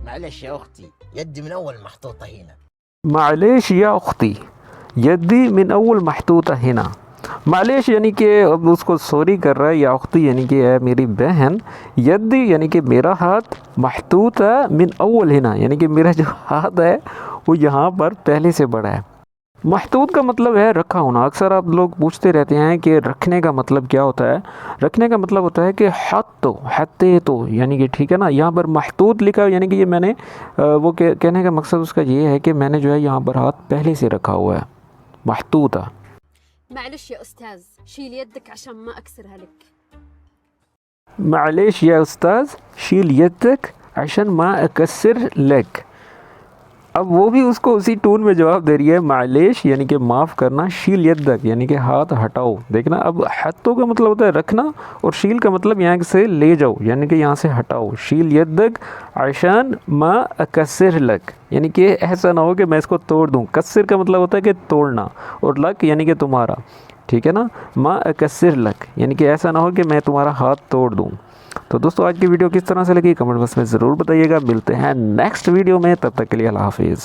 معلش يا أختي، يدي من أول محطوطة هنا. معلش یا اختی یدی من اول محطوطہ ہنا. معلش یعنی کہ اب اس کو سوری کر رہا ہے، یا اختی یعنی کہ اے میری بہن، یدی یعنی کہ میرا ہاتھ، محطوط ہے من اول ہنا یعنی کہ میرا جو ہاتھ ہے وہ یہاں پر پہلے سے بڑا ہے. محطوط کا مطلب ہے رکھا ہونا. اکثر آپ لوگ پوچھتے رہتے ہیں کہ رکھنے کا مطلب کیا ہوتا ہے. رکھنے کا مطلب ہوتا ہے کہ حتے تو یعنی کہ ٹھیک ہے نا. یہاں پر محطوط لکھا یعنی کہ یہ میں نے وہ کہنے کا مقصد اس کا یہ ہے کہ میں نے جو ہے یہاں پر ہاتھ پہلے سے رکھا ہوا ہے. محطوط ہے. معلش يا أستاذ شيل يدك عشان ما أكسرها لك. معلش یا استاذ شیل یدک عشان ما اکسر لک. اب وہ بھی اس کو اسی ٹون میں جواب دے رہی ہے. معلش یعنی کہ معاف کرنا، شیل یدک یعنی کہ ہاتھ ہٹاؤ. دیکھنا اب ہتھوں کا مطلب ہوتا ہے رکھنا، اور شیل کا مطلب یہاں سے لے جاؤ یعنی کہ یہاں سے ہٹاؤ. شیل یدک عشان ما اکسر لک یعنی کہ ایسا نہ ہو کہ میں اس کو توڑ دوں. کسر کا مطلب ہوتا ہے کہ توڑنا، اور لک یعنی کہ تمہارا. ٹھیک ہے نا. ما اکسر لک یعنی کہ ایسا نہ ہو کہ میں تمہارا ہاتھ توڑ دوں. تو دوستو آج کی ویڈیو کس طرح سے لگی کمنٹ باکس میں ضرور بتائیے گا. ملتے ہیں نیکسٹ ویڈیو میں، تب تک کے لیے اللہ حافظ.